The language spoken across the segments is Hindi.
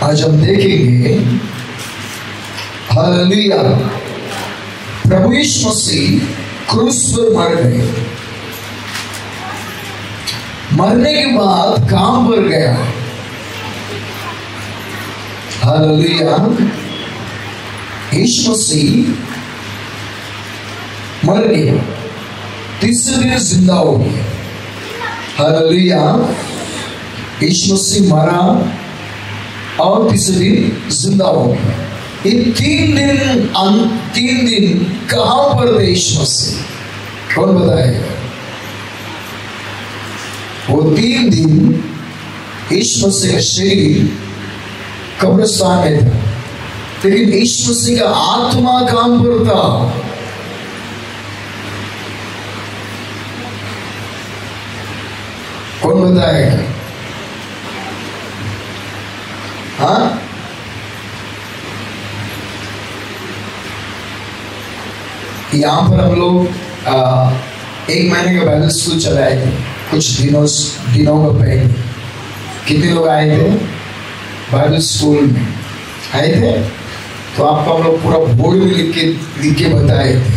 आज हम देखेंगे हालेलुया, प्रभु यीशु मसीह क्रूस पर मर गए, मरने के बाद काम पर गया। हालेलुया, यीशु मसीह मर गया, तीसरे दिन जिंदा हो गया। हालेलुया, यीशु मसीह मरा और तीसरे दिन जिंदा हो गया। ये 3 दिन कहां पर थे यीशु मसीह? कौन बताएगा? वो 3 दिन यीशु मसीह का शरीर कब्रिस्तान में था, लेकिन यीशु मसीह का आत्मा काम पर था। कौन बताएगा? हाँ, यहाँ पर हम लोग 1 महीने का बाइबल स्कूल चलाए थे कुछ दिनों का पहले। कितने लोग आए थे बाइबल स्कूल में? आए थे? तो आपको हम लोग पूरा बोर्ड में लिख के बताए थे।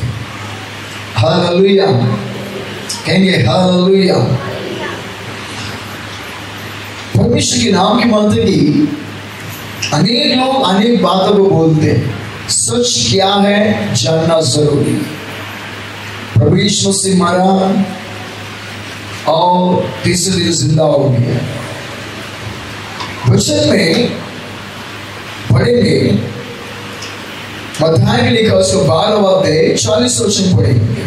हालेलुया, कहेंगे हालेलुया। परमेश्वर के नाम की महत्व की अनेक लोग अनेक बातों को बोलते हैं। सच क्या है जानना जरूरी। प्रभु यीशु मसीह मरा और तीसरे दिन जिंदा हो गया। वचन में पढ़ेंगे, मत्थाई में लिखा उसको 12वां अध्याय 40 वचन पढ़ेंगे।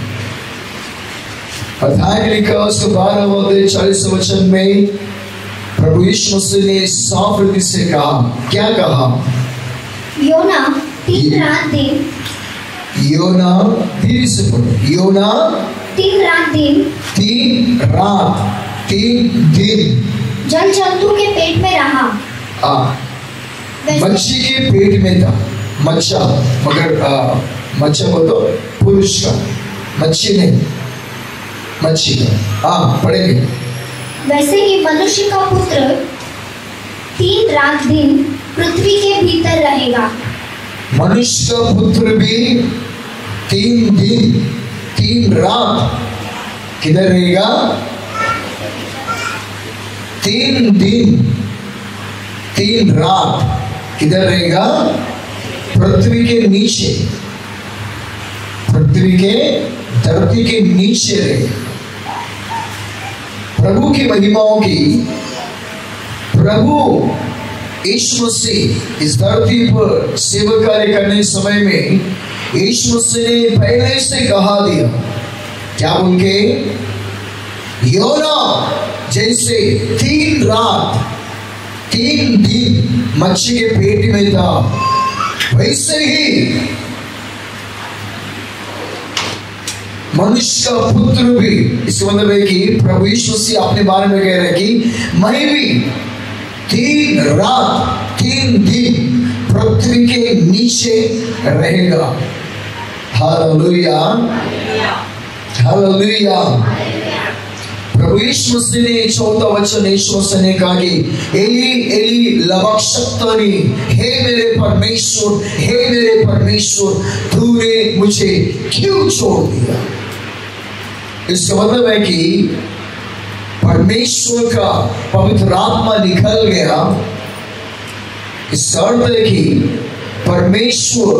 मत्थाई में लिखा उसको 12वां अध्याय 40 वचन में प्रभु यीशु मसीह ने साफ रीति से कहा, क्या कहा? योना 3 रात दिन, योना धीरे से बोलो, योना 3 रात दिन, 3 रात 3 दिन जल जंतु के पेट में रहा। मच्छी के पेट में था। मच्छा, मगर मच्छा बोलो पुरुष का, मच्छी नहीं, मच्छी का। पढ़ेंगे। वैसे ही मनुष्य का पुत्र 3 रात दिन पृथ्वी के भीतर रहेगा। मनुष्य का पुत्र भी 3 दिन 3 रात किधर रहेगा? 3 दिन 3 रात किधर रहेगा? पृथ्वी के नीचे, पृथ्वी के धरती के नीचे रहेगा। प्रभु की महिमाओं की, प्रभु यीशु मसीह इस धरती पर सेवा कार्य करने समय में यीशु मसीह ने पहले से कहा दिया, क्या बोल के? योना जैसे 3 रात 3 दिन मच्छी के पेट में था, वैसे ही मनुष्य का पुत्र भी, इसका मतलब है कि प्रभु यीशु मसीह अपने बारे में कह रहे हैं कि मैं भी 3 रात 3 दिन पृथ्वी के नीचे रहेगा। Hallelujah, hallelujah. प्रभु यीशु मसीह ने 4वां वचन यीशु मसीह ने कहा कि एली एली लमा शक्तनी, हे मेरे परमेश्वर, हे मेरे परमेश्वर, तूने मुझे क्यों छोड़ दिया? इसका मतलब है कि परमेश्वर का पवित्र आत्मा निकल गया। इसका अर्थ है कि परमेश्वर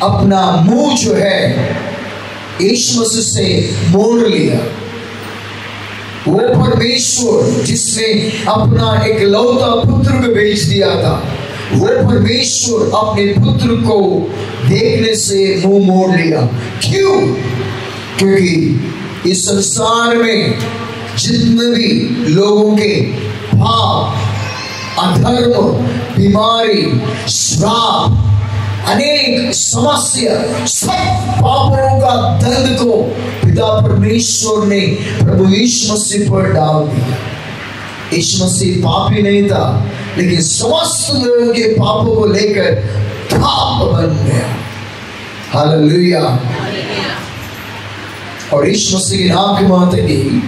अपना मुंह जो है यीशु मसीह से मोड़ लिया। वो परमेश्वर जिसने अपना एक लौता पुत्र को भेज दिया था, वो परमेश्वर अपने पुत्र को देखने से मुंह मोड़ लिया। क्यों? क्योंकि इस संसार में जितने भी लोगों के पाप, अधर्म, बीमारी, श्राप, अनेक समस्या, सब पापों का दंड को पिता परमेश्वर ने प्रभु यीशु मसीह पर डाल दिया। यीशु मसीह पापी नहीं था, लेकिन समस्त लोगों के पापों को लेकर पाप बन गया। हालेलुया। और यीशु मसीह के नाम की महत्व की,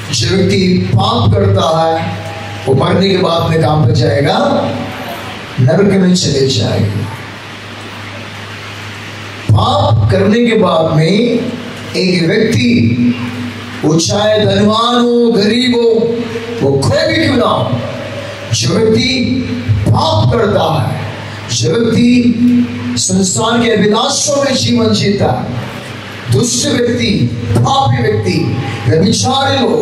जो व्यक्ति पाप करता है वो मरने के बाद में कहां पर जाएगा? नरक में चले जाएगा। पाप करने के बाद में एक व्यक्ति, वो चाहे धनवान हो गरीब हो, वो कोई भी क्यों ना हो, जो व्यक्ति पाप करता है, जो व्यक्ति संसार के अभिलाषों में जीवन जीता है, दुष्ट व्यक्ति, पापी व्यक्ति, व्यभिचारी लोग,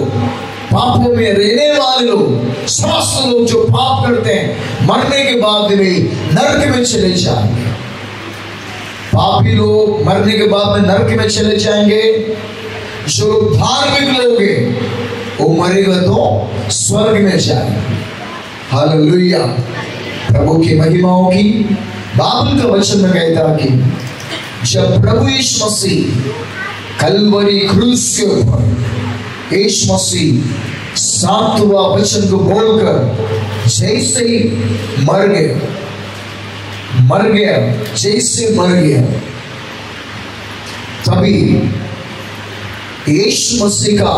पापों में रहने वाले लोग, समस्त लोग जो पाप करते हैं, मरने के बाद में नरक में चले जाएंगे। पापी लोग मरने के बाद में नरक में चले जाएंगे। जो धार्मिक लोग हैं वो मरेगा तो स्वर्ग में जाएंगे। हालेलुया, प्रभु की महिमाओं की। बाइबल का वचन में कहता कि जब प्रभु यीशु मसीह कलवरी क्रूस के ऊपर यीशु मसीह 7वां वचन को बोलकर जैसे ही मर गया, जैसे मर गया, तभी यीशु मसीह का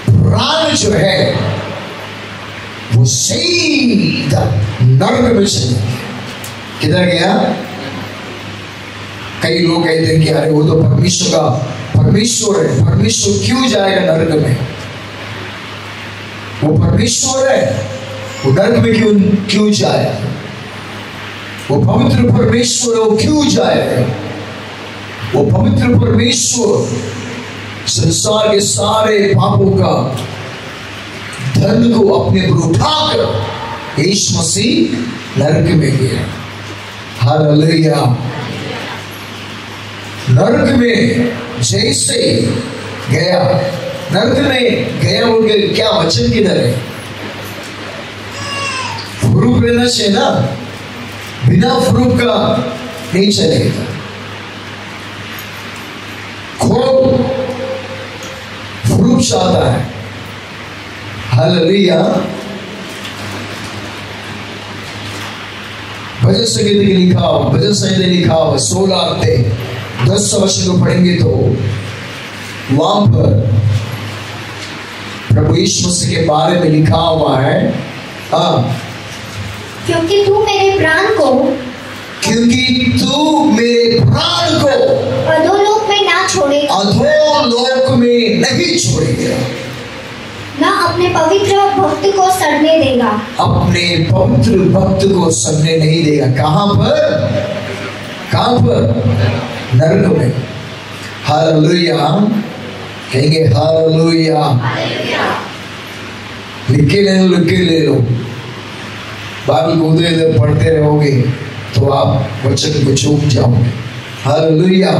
प्राण जो है वो सीधा नरक में चला गया। किधर गया? कई लोग कहते हैं कि अरे वो तो परमेश्वर है, परमेश्वर क्यों जाएगा नरक में? वो परमेश्वर है, वो नरक में क्यों जाएगा? वो पवित्र परमेश्वर, वो क्यों जाएगा? वो पवित्र परमेश्वर संसार के सारे पापों का धन को अपने पर उठाकर यीशु मसीह नरक में गया। हालेलुया। नरक में जैसे गया, नरक में गया उनके क्या वचन किधर है? प्रूफ रहना चाहिए ना, बिना प्रूफ का नहीं चलेगा। खूब प्रूफ चाहता है। हालेलुया। भजन संगीत के लिखा हो, भजन संगीत लिखा हो 16-10 वचन को पढ़ेंगे तो वहां पर प्रभु यीशु मसीह के बारे में लिखा हुआ है, क्योंकि तू मेरे प्राण को अधोलोक में ना छोड़ेगा, अधोलोक में नहीं छोड़ेगा, ना अपने पवित्र भक्त को सड़ने देगा, अपने पवित्र भक्त को सड़ने नहीं देगा। कहां पर? नरक में। हालेलुया, कहेंगे हालेलुया। लिख के ले लो। बाइबल को उधर पढ़ते रहोगे तो आप वचन को चूक जाओगे। हालेलुया।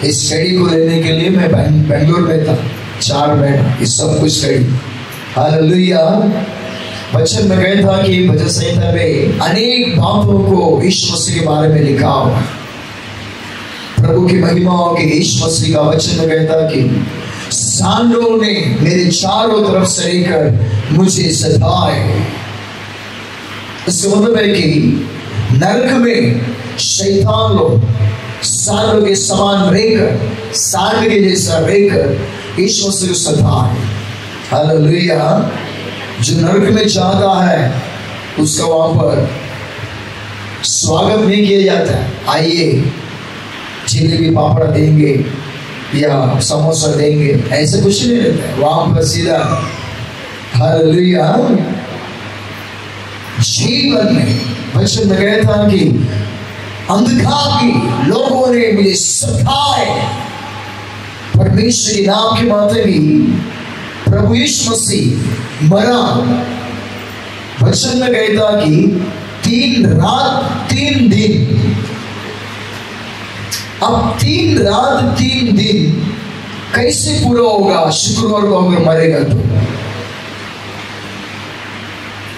इस स्टडी को लेने के लिए मैं बेंगलोर में था 4 महीने, इस सब कुछ स्टडी। हालेलुया। वचन में कहता था कि भजन संहिता में अनेक बातों को यीशु मसीह के बारे में लिखा हुआ। प्रभु की महिमाओं के यीशु मसीह का वचन में कहता कि सांडों ने मेरे चारों तरफ से लेकर मुझे सताए। इसका मतलब है कि नरक में शैतान लोग सांडों के समान रहकर, सांड के जैसा रहकर यीशु मसीह को सताए। हालेलुया। जो नरक में जाता है उसका वहां पर स्वागत नहीं किया जाता है, आइए जलेबी पापड़ देंगे या समोसा देंगे, ऐसे कुछ नहीं रहता है वहां पर सीधा। हालेलुया। जीवन में वचन में कहता कि अंधकार के लोगों ने मुझे सताए। परमेश्वर के नाम के माते भी प्रभु यीशु मसीह मरा। वचन में कहता कि 3 रात 3 दिन, अब 3 रात 3 दिन कैसे पूरा होगा? शुक्रवार को अगर मरेगा तो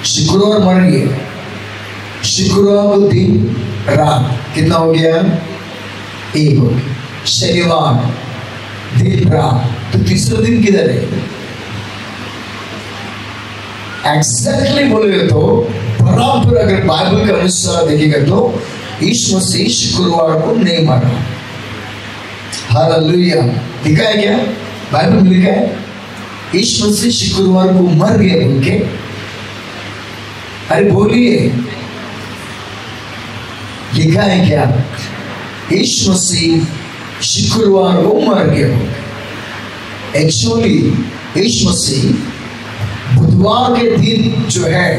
शुक्रवार मर गया, शुक्रवार को दिन रात कितना हो गया? 1 हो गया। शनिवार दिन रात, तो तीसरा दिन किधर है? एग्जैक्टली बोलेगा तो बराबर अगर बाइबल के अनुसार देखेगा तो यीशु मसीह शुक्रवार को नहीं मरा। हालेलुया। लिखा है क्या? बाइबल में लिखा है यीशु मसीह शुक्रवार को मर गए बोल के, अरे बोलिए, लिखा है क्या? यीशु मसीह शुक्रवार को मर गया। एक्चुअली यीशु मसीह बुधवार के दिन जो है,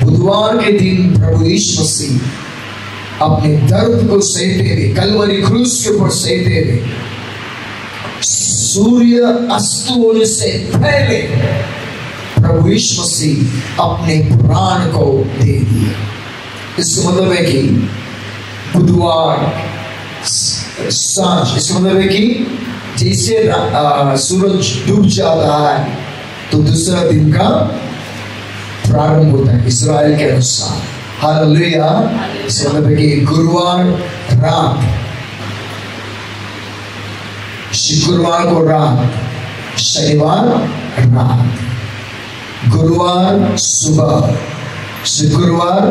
बुधवार के दिन प्रभु यीशु मसीह अपने दर्द को सहते हुए, कलवरी क्रूस के ऊपर सहते हुए, सूर्य अस्त होने से पहले प्रभु यीशु मसीह अपने प्राण को दे दिए। इसका मतलब है कि बुधवार सांझ, इसका मतलब है कि जैसे सूरज डूब जाता है तो दूसरा दिन का प्रारंभ होता है इस्राएल के अनुसार। हालेलुया। इसका मतलब है कि गुरुवार रात, शुक्रवार को रात, शनिवार रात, गुरुवार सुबह, शुक्रवार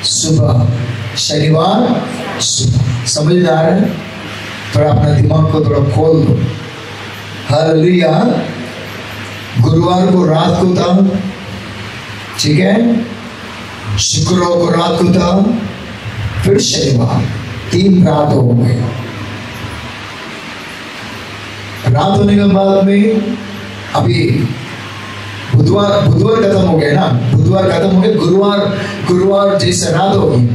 सुबह, शनिवार सुबह। समझ में आ रहा है? थोड़ा अपना दिमाग को थोड़ा खोल दो। हालेलुया। गुरुवार को रात को था, ठीक है, शुक्रवार को रात को था, फिर शनिवार, 3 रात हो गए। रात होने के बाद में अभी बुधवार खत्म हो गया ना, बुधवार खत्म हो गया, गुरुवार जैसा रात हो गई,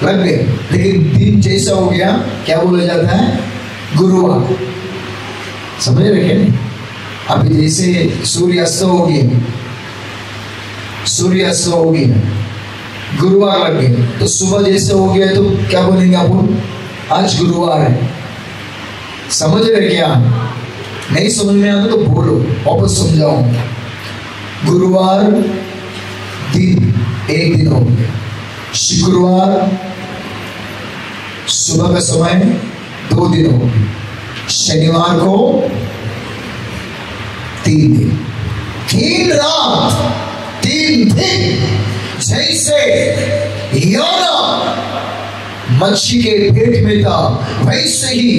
लग गए, लेकिन दिन जैसा हो गया क्या बोला जाता है? गुरुवार। समझ रहे क्या? अभी जैसे सूर्यास्त हो गया, सूर्यास्त हो गया, गुरुवार लग गया, तो सुबह जैसे हो गया तो क्या बोलेंगे आप? आज गुरुवार है। समझ रहे क्या? नहीं समझ में आता तो बोलो, वापस समझाओ। गुरुवार दिन, एक दिन हो गया, शुक्रवार सुबह का समय 2 दिन हो गए, शनिवार को 3 दिन, 3 रात 3 दिन। जैसे योना मच्छी के पेट में था, वैसे ही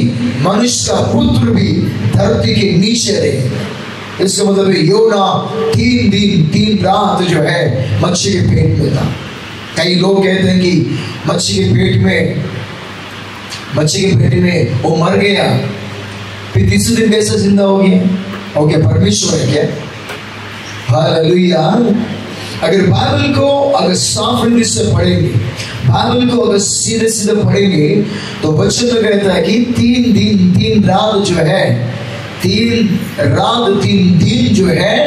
मनुष्य का पुत्र भी धरती के नीचे रहे। इसका मतलब है योना 3 दिन 3 रात जो है मच्छी के पेट में था। कई लोग कहते हैं कि मच्छी के पेट में वो मर गया, फिर तीसरे दिन कैसे जिंदा हो गया? ओके, परमेश्वर है क्या? हालेलुया। अगर बाइबल को अगर साफ रीति से पढ़ेंगे, बाइबल को अगर सीधे सीधे पढ़ेंगे तो वचन में कहता है कि 3 दिन 3 रात जो है, 3 रात 3 दिन जो है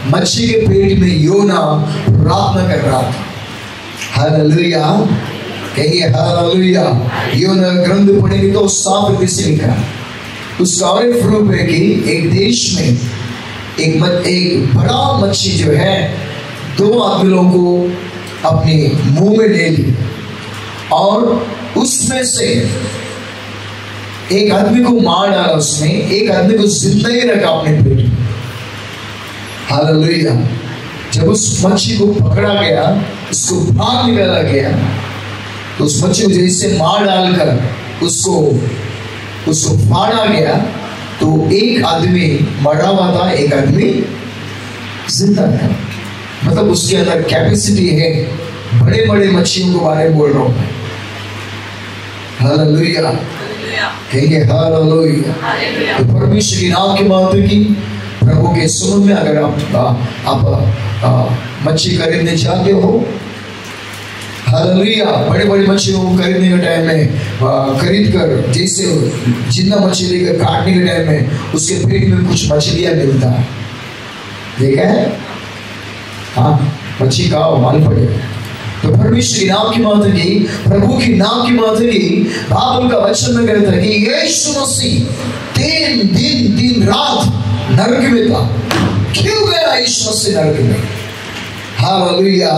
मच्छी के पेट में योना प्रार्थना कर रहा था। हालेलुया, कहिए हालेलुया। योना ग्रंथ पढ़ेंगे तो साफ रीति से लिखा है। उसका और एक प्रूफ है कि एक देश में एक बड़ा मच्छी जो है 2 आदमियों को अपने मुंह में ले ली और उसमें से एक आदमी को मार डाला, उसने एक आदमी को जिंदा ही रखा अपने पेट में। हालेलुया। जब उस मच्छी को पकड़ा गया, उसको बाहर निकाला गया, तो उस मच्छी को जैसे मार डालकर उसको फाड़ा गया, तो एक आदमी मरा हुआ था, एक आदमी जिंदा था। मतलब उसके अंदर कैपेसिटी है। बड़े बड़े मच्छियों के बारे में बोल रहा हूं मैं। हालेलुया, कहिए हालेलुया। तो परमेश्वर की नाम की बात है कि प्रभु के सुमन में अगर आप मच्छी खरीदने चाहते हो, हालेलुया, बड़े बड़े मच्छियों को खरीदने के टाइम में खरीद कर, जैसे जिंदा मछली लेकर काटने के टाइम में उसके पेट में कुछ मछलियां मिलता है, देखा है? हाँ, मच्छी खाओ, मालूम पड़ेगा। तो परमेश्वर की नाम की बात है, प्रभु की नाम की बात है। बाइबल का वचन में कहता है कि यीशु मसीह 3 दिन 3 रात नरक में था। क्यों गया यीशु मसीह नरक में? हालेलुया।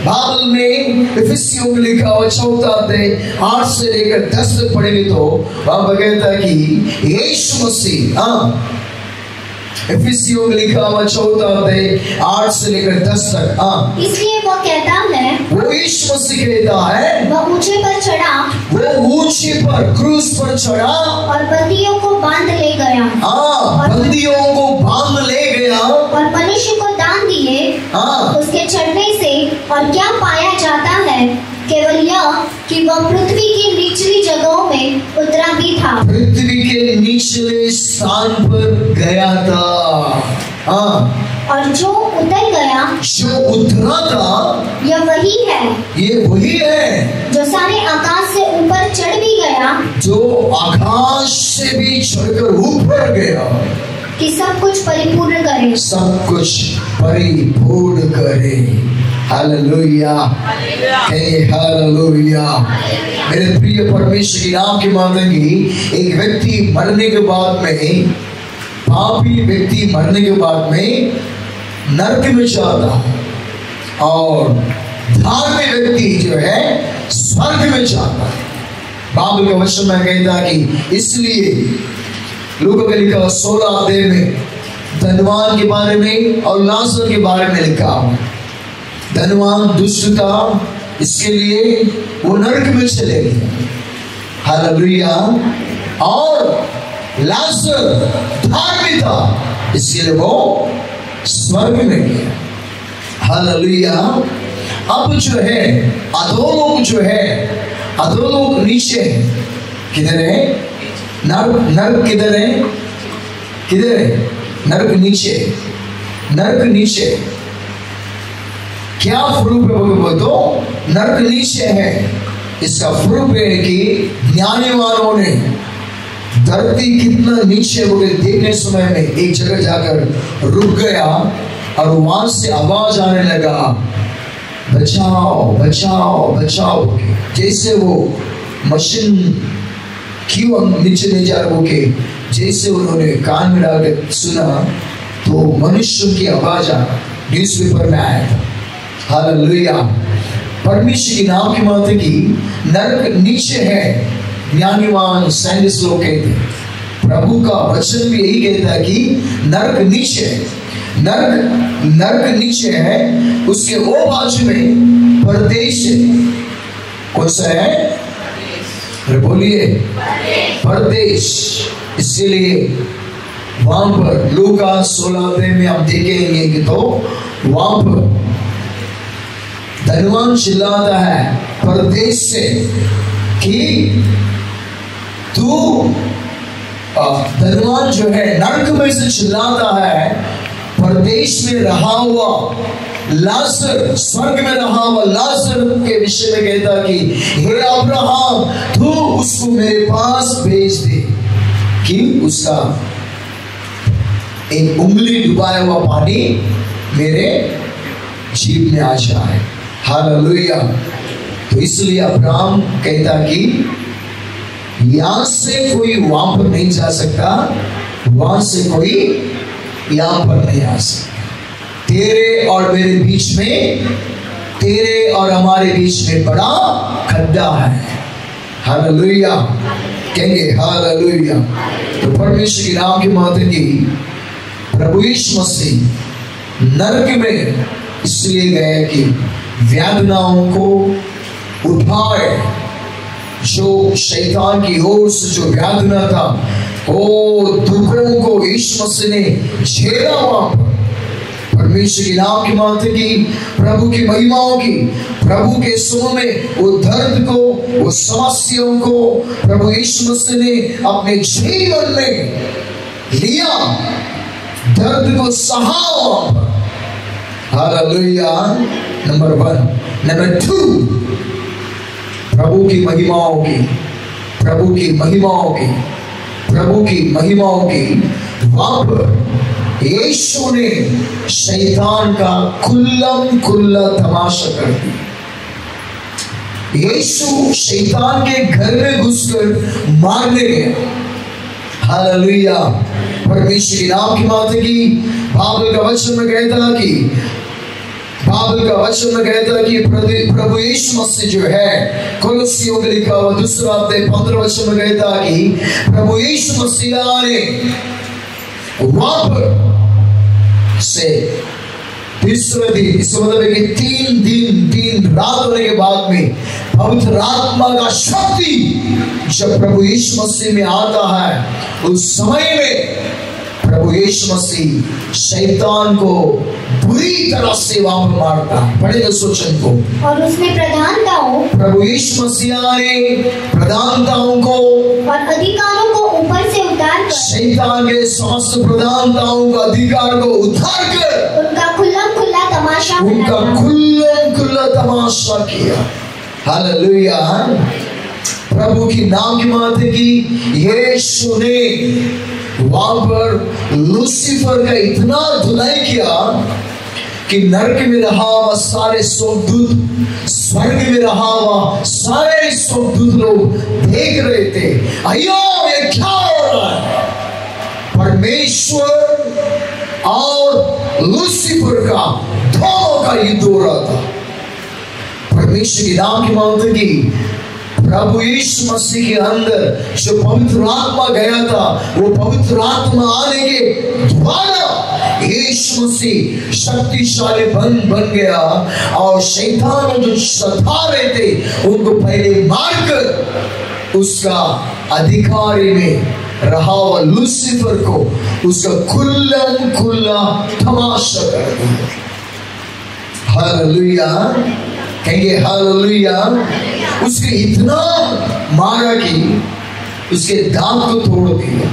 बाइबल में इफिसियों में लिखा हुआ 4 अध्याय 8 से लेकर 10 तक पढ़ेंगे तो वहां पर कहता है कि यीशु मसीह, इफिसियों में लिखा हुआ 4 अध्याय 8 से लेकर 10 तक, इसलिए वो कहता है, वो यीशु मसीह कहता है, वह ऊंचे पर चढ़ा, वो ऊंचे पर क्रूस पर चढ़ा और बंदियों को बांध ले गया, बंदियों को बांध ले गया और मनुष्य को दान दिए हाँ। उसके चढ़ने से और क्या पाया जाता है, केवल यह कि वह पृथ्वी की निचली जगहों में उतरा भी था। पृथ्वी के निचले स्थान पर गया था। हाँ, और जो उतर गया, जो उतरा था, यह वही है, ये वही है जो सारे आकाश से ऊपर चढ़ भी गया, जो आकाश से भी चढ़कर ऊपर गया, कि सब कुछ परिपूर्ण करे। सब कुछ परिपूर्ण करे। Hallelujah, hallelujah. मेरे प्रिय परमेश्वर के नाम की मानेंगी, एक व्यक्ति मरने के बाद में, पापी व्यक्ति मरने के बाद में नरक में जाता है और धार्मिक व्यक्ति जो है स्वर्ग में जाता है। बाइबल के वचन में कहता कि इसलिए लूका के लिखा 16 अध्याय में धनवान के बारे में और लाजर के बारे में लिखा हुआ। धनवान दुष्ट था, इसके लिए वो नरक में चले गए। हालेलुया। और लाजर धार्मिक था, इसके लिए वो स्वर्ग में गया। हालेलुया। अब जो है अधोलोक, जो है अधोलोक नीचे है। किधर है? नरक किधर है? किधर है? नरक नीचे। नरक नीचे क्या प्रूफ है? तो नरक नीचे है। इसका प्रूफ है कि ज्ञानीवानों ने धरती कितना नीचे हो गए देखने समय में एक जगह जाकर रुक गया और वहां से आवाज आने लगा, बचाओ बचाओ बचाओ। जैसे वो मशीन क्यों नीचे ले जा रहे के, जैसे उन्होंने कान में डालकर सुना तो मनुष्य की आवाज आ न्यूज़पेपर में आया था। हालेलुया। परमेश्वर के नाम की बात है कि नरक नीचे है। ज्ञानीवान साइंटिस्ट लोग कहते हैं, प्रभु का वचन भी यही कहता है कि नरक नीचे है। नरक नीचे है। उसके वो बाजू में परदेश है। कौन सा है? अरे बोलिए, परदेश। इसीलिए वहां पर लूका 16 में हम देखेंगे कि तो वहां पर धनवान चिल्लाता है परदेश से कि तू, धनवान जो है नरक में से चिल्लाता है, परदेश में रहा हुआ लाजर, स्वर्ग में रहा हुआ लाजर के विषय में कहता कि हे अब्राहम, तू उसको मेरे पास भेज दे कि उसका एक उंगली डुबाया हुआ पानी मेरे जीभ में आ जाए। हालेलुया। तो इसलिए अब्राहम कहता कि यहां से कोई वहां पर नहीं जा सकता, वहां से कोई यहां पर नहीं आ सकता। तेरे और मेरे बीच में, तेरे और हमारे बीच में बड़ा खड्डा है। हालेलुया। कहेंगे हालेलुया। तो परमेश्वर के नाम की बात है कि प्रभु यीशु मसीह नरक में इसलिए गए कि वेदनाओं को उठाए। जो शैतान की ओर से जो वेदना था, वो दुखों को यीशु मसीह ने झेला। वहां पर परमेश्वर के नाम की बात है कि प्रभु की महिमाओं की, प्रभु के समय में वो दर्द को, वो समस्याओं को प्रभु यीशु मसीह ने अपने जीवन में लिया, दर्द को सहा। हालेलुया। नंबर 1। नंबर 2, प्रभु की महिमाओं की, प्रभु की महिमाओं की, प्रभु की महिमाओं की वहां पर यीशु ने शैतान का कुल्लम कुल्ला तमाशा कर दिया। यीशु शैतान के घर में घुसकर मारने गया। हालेलुया। परमेश्वर के नाम की बात है कि बाइबल का वचन में कहता कि, बाइबल का वचन में कहता कि प्रभु यीशु मसीह जो है, कोलोसियों में लिखा हुआ 2 अध्याय 15 वचन में कहता कि प्रभु यीशु मसीह ने वहां पर से तीसरे दिन, इसका मतलब है कि 3 दिन 3 रात होने के बाद में पवित्र आत्मा का शक्ति जब प्रभु यीशु मसीह में आता है, उस समय में प्रभु यीशु मसीह शैतान को बुरी तरह से वहां पर मारता है। पढ़ेगा उस वचन को। और उसने प्रधानताओं, प्रभु यीशु मसीह ने प्रधानताओं को और अधिकारों को ऊपर से उतार कर, शैतान के समस्त प्रधानताओं का अधिकार को उतार कर उनका खुल्लम खुल्ला तमाशा उनका बनाया। खुल्लम खुल्ला तमाशा किया। हालेलुया। प्रभु की नाम की बात है कि यीशु ने वहां पर लूसीफर का इतना धुलाई किया कि नरक में रहा हुआ सारे स्वर्गदूत, स्वर्ग में रहा हुआ सारे स्वर्गदूत लोग देख रहे थे, अयो ये क्या हो रहा है। परमेश्वर और लूसीफर का दोनों का युद्ध हो रहा था। परमेश्वर की नाम की बात है कि प्रभु यीशु मसीह के अंदर जो पवित्र आत्मा गया था, वो पवित्र आत्मा आने के द्वारा यीशु मसीह शक्तिशाली बन गया और शैतान जो सता रहे थे उनको पहले मारकर उसका अधिकारी में रहा हुआ लूसीफर को उसका खुल्लम खुल्ला तमाशा कर दिया। हालेलुया। कहेंगे हालेलुया। उसके इतना मारा कि उसके दांत को तोड़ दिया।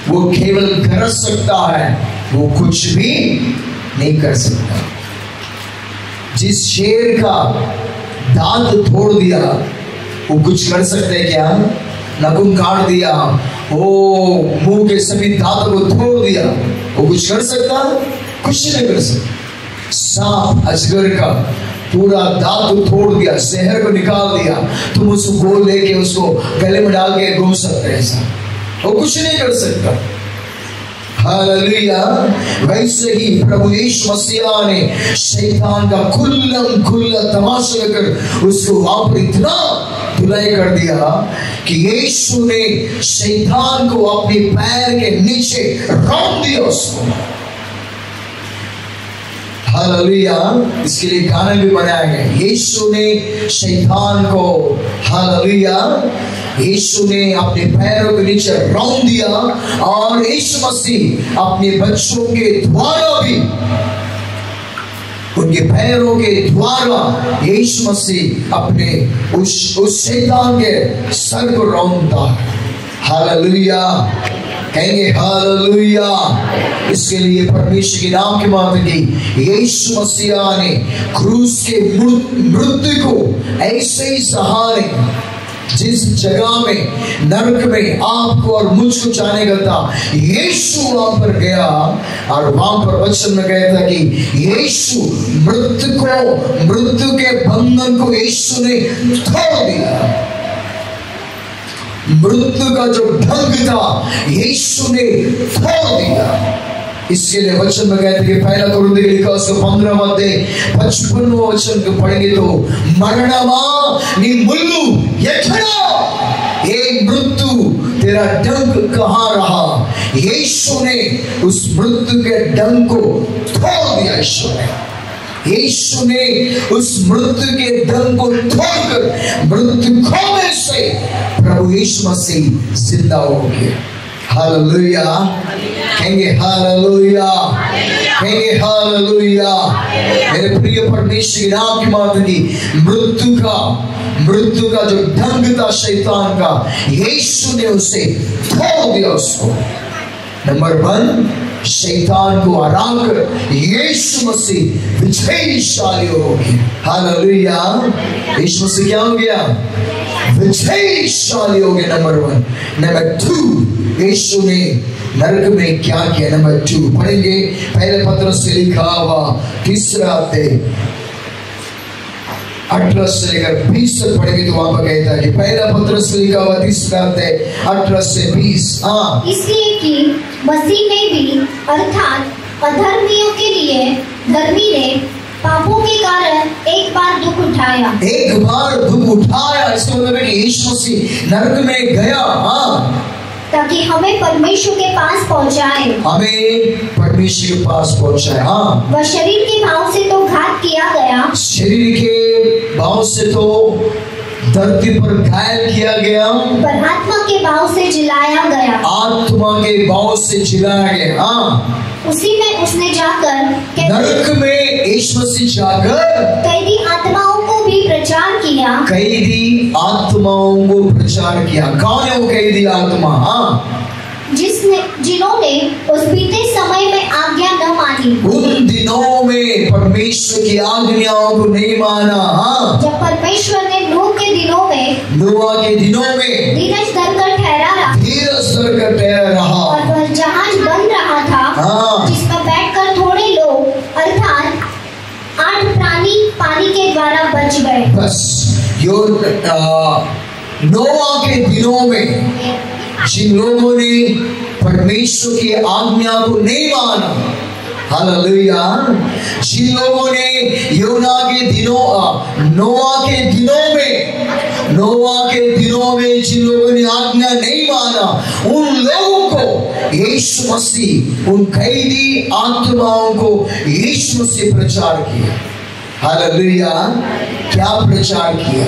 वो केवल गरज सकता है, वो कुछ भी नहीं कर सकता। जिस शेर का दांत तोड़ दिया वो कुछ कर सकते हैं क्या? नाखून काट दिया, वो मुंह के सभी दांतों को तोड़ दिया, वो कुछ कर सकता? कुछ नहीं कर सकता। सांप अजगर का पूरा दांत तोड़ दिया, जहर को निकाल दिया, तुम उसको गोल लेके उसको गले में डाल के घूम सकते हैं, ऐसा वो कुछ नहीं कर सकता। हालेलुया। वैसे ही प्रभु यीशु मसीह ने शैतान का खुल्लम खुल्ला तमाशा कर उसको वहां पर इतना धुलाई कर दिया कि यीशु ने शैतान को अपने पैर के नीचे रौंद दिया उसको। हालेलुया। इसके लिए गाना भी बनाया गया, यीशु ने शैतान को, हालेलुया, यीशु ने अपने पैरों के नीचे रौंद दिया और यीशु मसीह अपने बच्चों के द्वारा भी, उनके पैरों के द्वारा यीशु मसीह अपने उस शैतान के सर को रौंदता है। हालेलुया। कहेंगे हालेलुया। इसके लिए परमेश्वर के नाम की बात की यीशु मसीह ने क्रूस के मृत्यु को ऐसे ही सहारे, जिस जगह में नरक में आपको और मुझको जाने का था, यीशु वहां पर गया और वहां पर वचन में कहता था कि यीशु मृत्यु के बंधन को यीशु ने तोड़ दिया। मृत्यु का जो ढंग था यीशु ने तोड़ दिया। इसके लिए वचन में कहते कि पहला कुरिन्थियों के लिखा उसका 15वां अध्याय 55वां वचन को पढ़ेंगे तो मरणमा नी मुल्लू ये मृत्यु तेरा डंक कहाँ रहा? यीशु ने उस मृत्यु के डंक को तोड़ दिया। यीशु ने उस मृत्यु के डंक को तोड़कर मृत्यु खोने से प्रभु यीशु मसीह जिंदा हो गया। हालेलुया। कहेंगे हालेलुया। कहेंगे हालेलुया। मेरे प्रिय परमेश्वर की नाम की बात की मृत्यु का जो ढंग था शैतान का, यीशु ने उसे तोड़ दिया उसको। नंबर 1, शैतान को हराकर यीशु मसीह विजयशाली हो गया। हालेलुया। यीशु मसीह क्या हो गया? विजयशाली हो गया। नंबर 1। नंबर 2, यीशु ने नरक में क्या किया? नंबर 2 पढ़ेंगे पहले पत्रस से लिखा हुआ 3रा अध्याय 18 से लेकर 20 तक पढ़ेंगे तो वहां पर कहता है कि पहला पत्रस से लिखा हुआ 3रा अध्याय 18 से 20। इसलिए कि मसीह ने भी अर्थात अधर्मियों के लिए धर्मी ने पापों के कारण एक बार दुख उठाया। एक बार दुख उठाया, इसका मतलब है कि यीशु मसीह नरक में गया, ताकि हमें परमेश्वर के पास पहुंचाए। हमें परमेश्वर के पास पहुंचाए। वह शरीर के भाव से तो घात किया गया, शरीर के भाव से तो धरती पर घायल किया गया, पर आत्मा के भाव से जिलाया गया। आत्मा के भाव से जिलाया गया। उसी में उसने जाकर नरक में यीशु मसीह जाकर कैदी आत्माओं को भी प्रचार किया। कैदी आत्माओं को प्रचार किया। कौन है वो कैदी आत्मा? हाँ, जिन्होंने उस बीते समय में आज्ञा न मानी। उन दिनों में परमेश्वर की आज्ञाओं को नहीं माना। हाँ, जब परमेश्वर ने नूह के दिनों में धीरज धरकर ठहरा रहा और वह जहाज बन रहा था। हाँ, जिसमें बैठकर थोड़े लोग अर्थात 8 प्राणी पानी के द्वारा बच गए। बस यो नोआ के दिनों में जिन लोगों ने परमेश्वर की आज्ञा को नहीं माना, हालेलुया, जिन लोगों ने नोआ के दिनों में जिन लोगों ने आज्ञा नहीं माना, उन लोगों को यीशु मसीह, उन कैदी आत्माओं को यीशु मसीह प्रचार किया। हालेलुया। क्या प्रचार किया?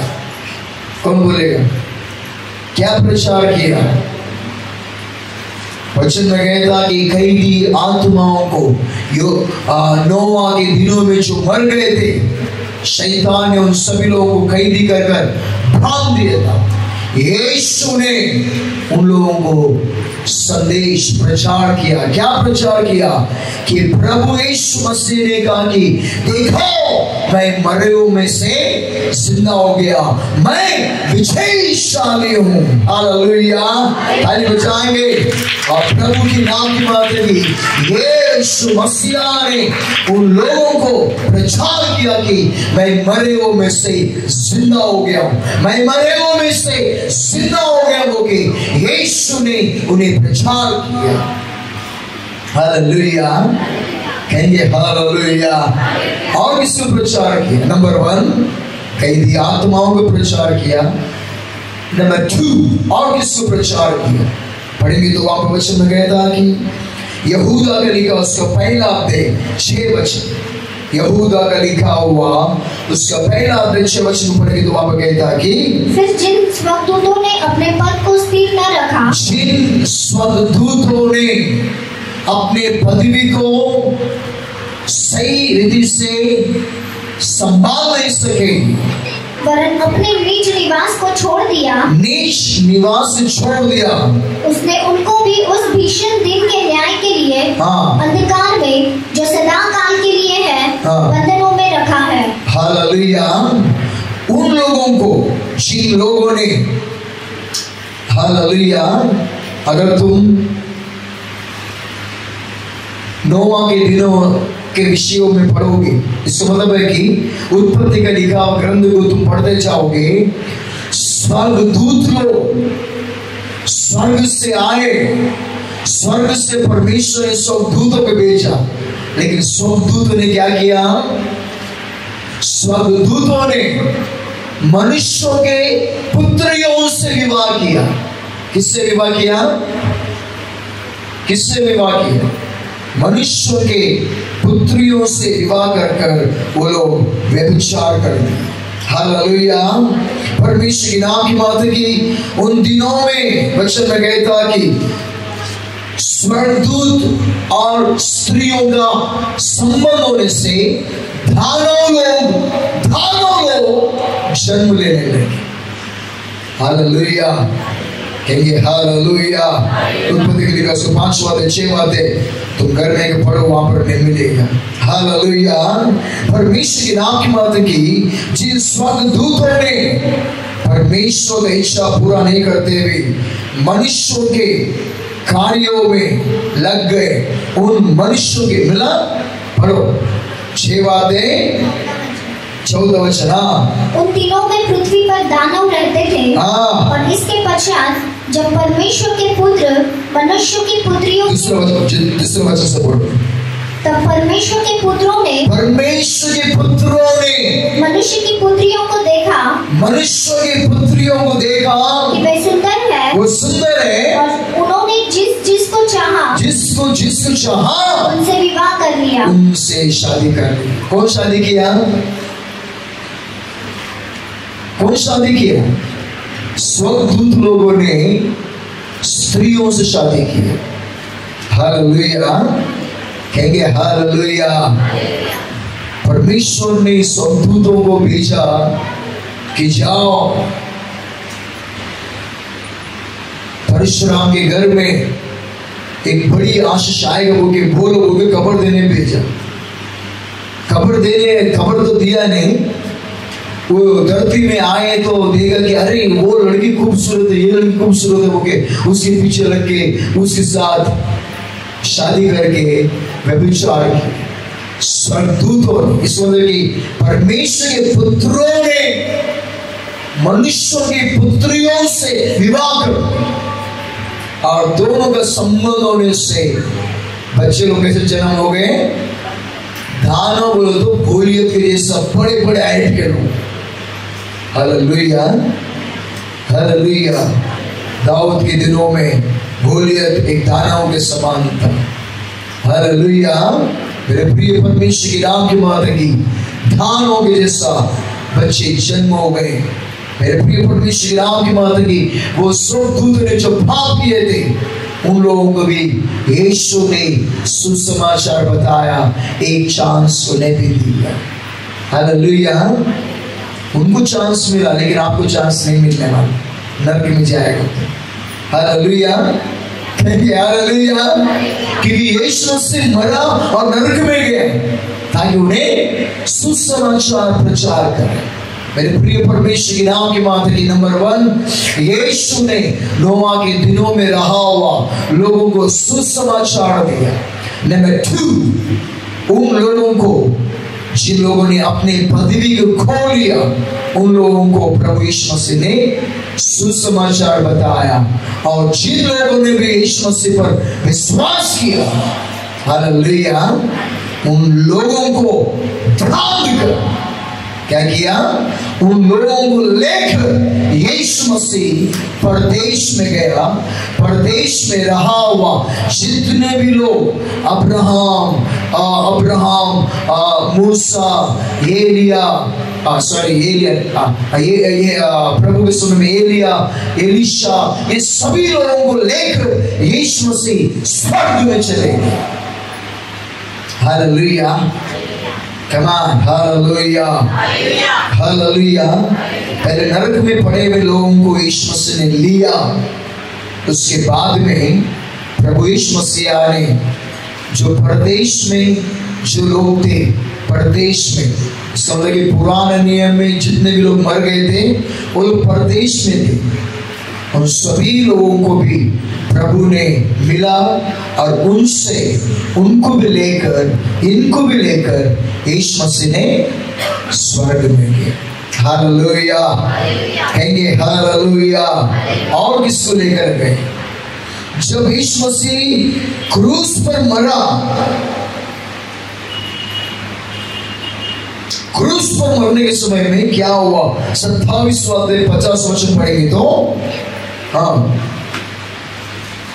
कौन बोलेगा? क्या प्रचार किया? वचन में कहता कि कैदी आत्माओं को नोआ के दिनों में जो मर गए थे, शैतान ने उन सभी लोगों को कैदी कर बांध दिया था। यीशु ने उन लोगों को संदेश प्रचार किया। क्या प्रचार किया? कि प्रभु यीशु मसीह ने कहा कि देखो, मैं मरे हुओं में से जिंदा हो गया, मैं विजयशाली हूँ। हालेलुया। ताली बजाएंगे और प्रभु की नाम की बात है कि यीशु मसीह ने उन लोगों को प्रचार किया कि मैं मरे हुओं में से जिंदा हो गया हूँ, मैं मरे हुओं में से जिंदा हो गया हूँ कि यीशु ने उन्हें प्रचार किया। हालेलुया। कहेंगे हालेलुया। और किसको प्रचार किया? नंबर 1 कैदी आत्माओं को प्रचार किया। नंबर 2 और किसको प्रचार किया? पढ़ेंगे तो वहां पर वचन में कहता कि यहूदा का लिखा उसका पहला अध्याय 6 वचन, यहूदा का लिखा हुआ उसका पहला अध्याय 6 वचन पढ़ेंगे तो वहां पर कहता कि फिर जिन स्वर्गदूतों ने अपने पद को स्थिर न रखा, जिन स्वर्गदूतों ने अपने पदवी को सही रीति से संभाल नहीं सके, वरन अपने नीच निवास को छोड़ दिया, नीच निवास छोड़ दिया, उसने उनको भी उस भीषण दिन के न्याय के लिए अंधकार में जो सदा काल के लिए है बंधनों में रखा है। हालेलुया। उन लोगों को, जिन लोगों ने, हालेलुया, अगर तुम नोआ के दिनों के विषयों में पढ़ोगे, इसका मतलब है कि उत्पत्ति का लिखा ग्रंथ को तुम पढ़ते जाओगे, स्वर्गदूत लोग स्वर्ग से आए, स्वर्ग से परमेश्वर ने स्वर्गदूतों को भेजा, लेकिन स्वर्गदूतों ने क्या किया? स्वर्गदूतों ने मनुष्यों के पुत्रियों से विवाह किया। किससे विवाह किया? किससे विवाह किया? मनुष्यों के पुत्रियों से विवाह कर वो लोग व्यभिचार कर दिए। हालेलुया। परमेश्वर की नाम की बात है कि उन दिनों में वचन में कहता कि स्वर्गदूत और स्त्रियों का संबंध होने से धानों लोग जन्म लेने लगे। हालेलुया। कहेंगे हालेलुया। उत्पत्ति के लिखा 5वां अध्याय 6वां अध्याय तुम घर में पढ़ो, वहां पर नहीं मिलेगा। हालेलुया। परमेश्वर की नाम की बात की जिन स्वर्गदूतों ने परमेश्वर की इच्छा पूरा नहीं करते हुए मनुष्यों के कार्यों में लग गए, उन मनुष्यों के मिला पढ़ो 6वां अध्याय 14 वचन। उन दिनों में पृथ्वी पर दानव रहते थे और इसके पश्चात जब परमेश्वर के पुत्र मनुष्य की पुत्रियों दूसरे वचन से पढ़ो। तब परमेश्वर के पुत्रों ने मनुष्य की पुत्रियों को देखा, कि वे सुंदर है, वो सुंदर है, और उन्होंने जिसको चाहा उनसे विवाह कर लिया, उनसे शादी कर ली। कौन शादी किया? कौन शादी किया? स्वर्गदूत लोगों ने स्त्रियों से शादी की। हालेलुया। कहेंगे हालेलुया। परमेश्वर ने स्वर्गदूतों को भेजा कि जाओ परशुराम के घर में एक बड़ी आशीष आएगा बोल के बोलो बोल के खबर देने भेजा। खबर तो दिया नहीं, वो धरती में आए तो देखा कि अरे वो लड़की खूबसूरत है, ये लड़की खूबसूरत है बोल के उसके पीछे लग के उसके साथ शादी करके व्यभिचार किया। स्वर्गदूतों ने, इस मतलब कि परमेश्वर के पुत्रों ने मनुष्यों की पुत्रियों से विवाह कर और दोनों का संबंध होने से बच्चे लोग कैसे जन्म हो गए? दानव बोलो तो गोलियत के जैसा बड़े बड़े हाइट के लोग। Hallelujah hallelujah. दाऊद के दिनों में गोलियत एक दानव के समान था। हालेलुया। मेरे प्रिय परमेश्वर की नाम की बात है कि दानव के जैसा बच्चे जन्म हो गए। मेरे प्रिय परमेश्वर की नाम की बात है कि वो स्वर्गदूत ने जो पाप किए थे उन लोगों को भी यीशु ने सुसमाचार बताया, एक चांस उन्हें भी दिया। हालेलुया। उनको चांस मिला लेकिन आपको चांस नहीं मिलने वाला, नरक में जाएगा। Hallelujah hallelujah. क्योंकि यीशु से मरा और नरक में गया ताकि उन्हें सुसमाचार प्रचार करें। मेरे प्रिय परमेश्वर की नाम की बात है कि नंबर 1 यीशु ने नोआ के दिनों में रहा हुआ लोगों को सुसमाचार दिया। नंबर 2 उन लोगों को जिन लोगों ने अपने पदवी को खो लिया उन लोगों को प्रभु यीशु मसीह ने सुसमाचार बताया। और जिन लोगों ने भी यीशु मसीह पर विश्वास किया, हालेलुया, उन लोगों को ढांढ कर क्या किया? उन लोगों को लेकर यीशु मसीह परदेश में गया। परदेश में रहा हुआ जितने भी लोग अब्राहम मूसा, एलिया प्रभु के समय में एलिया, एलिशा, ये सभी लोगों को लेकर यीशु मसीह स्वर्ग में चले गए। Hallelujah Come on, hallelujah hallelujah. पहले नरक में पड़े हुए लोगों को यीशु मसीह ने लिया, उसके बाद में प्रभु यीशु मसीह ने जो परदेश में जो लोग थे, परदेश में समझ के पुराने नियम में जितने भी लोग मर गए थे वो लोग परदेश में थे, उन सभी लोगों को भी प्रभु ने मिला और उनसे उनको भी लेकर इनको भी लेकर यीशु मसीह ने स्वर्ग में गया। हालेलुया कहेंगे हालेलुया। और किसको लेकर गए? जब यीशु मसीह क्रूस पर मरा, क्रूस पर मरने के समय में क्या हुआ? 27वां अध्याय 50 वचन पढ़ेंगे तो हाँ।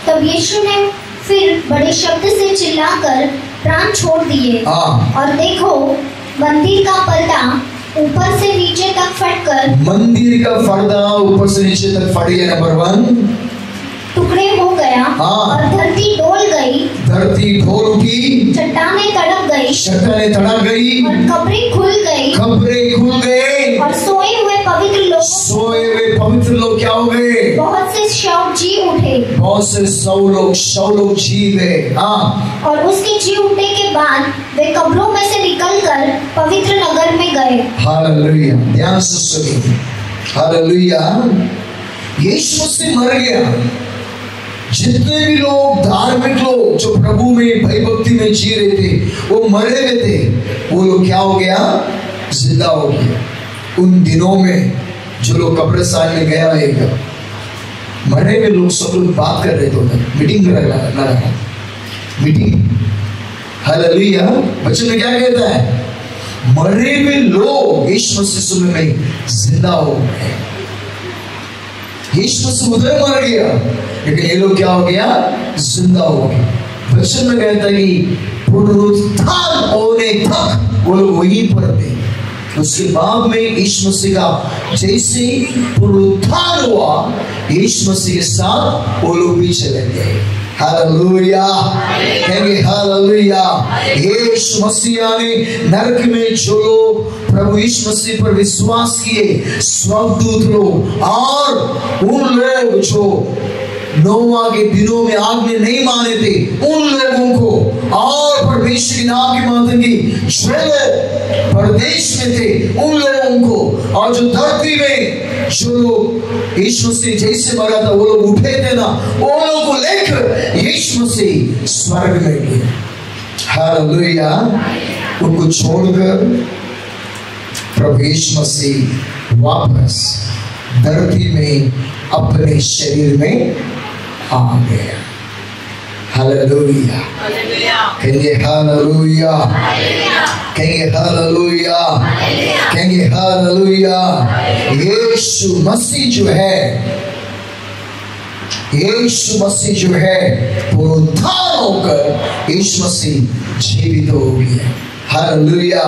तब यीशु ने फिर बड़े शब्द से चिल्लाकर प्राण छोड़ दिए और देखो मंदिर का पर्दा ऊपर से नीचे तक फटकर, मंदिर का पर्दा ऊपर से नीचे तक फट गया। नंबर 1 टुकड़े हो गया और धरती डोल गई, धरती डोल उठी, चट्टानें तड़प गई, चट्टानें तड़प गई और कब्रें खुल गई, कब्रें खुल गए और सोए हुए पवित्र लोग क्या हो गए? बहुत से शव जी उठे, बहुत से शव लोग जी गए। और उसके जी उठने के बाद वे कब्रों में से निकलकर पवित्र नगर में गए। हालेलुया। ध्यान से सुनिए। हालेलुया। यीशु मसीह मर गया। जितने भी लोग धार्मिक लोग जो प्रभु में भय भक्ति में जी रहे थे वो मरे हुए थे, वो लोग क्या हो गया? जिंदा हो गया। उन दिनों में जो लोग कब्रिस्तान में गया है, मरे हुए लोग सब लोग बात कर रहे थे, मीटिंग लगा मीटिंग। हालेलुया। बच्चों में क्या कहता है? मरे हुए लोग यीशु मसीह समय में जिंदा हो गए। यीशु मसीह उधर मर गया लेकिन ये लोग क्या हो गया? जिंदा हो गए। बच्चों में कहता है कि पुनरुत्थान होने तक वो लोग वहीं पर थे। उसके बाद में यीशु मसीह का जैसे पुनरुत्थान हुआ, यीशु मसीह के साथ वो लोग भी चले गए। हालेलुया, कहेंगे हालेलुया। यीशु मसीह ने नरक में जो लोग प्रभु यीशु मसीह पर विश्वास किए, स्वर्गदूत लोग और उन लोग जो नोआ के दिनों में आग में नहीं माने थे, उन लोगों को, और परमेश्वर के नाम की मानेंगी जो परदेश में थे उन लोगों को, और जो धरती में जो लोग यीशु मसीह जैसे मरा था वो लोग उठे थे ना, वो लोगों को लेकर यीशु मसीह स्वर्ग में गए। हालेलुया। उनको छोड़कर प्रभु यीशु मसीह वापस धरती में अपने शरीर में आ गया। हालेलुया, कहेंगे हालेलुया, कहेंगे हालेलुया, कहेंगे हालेलुया। यीशु मसीह जो है, यीशु मसीह जो है पुनरुत्थान होकर यीशु मसीह जीवित हो गया। हालेलुया।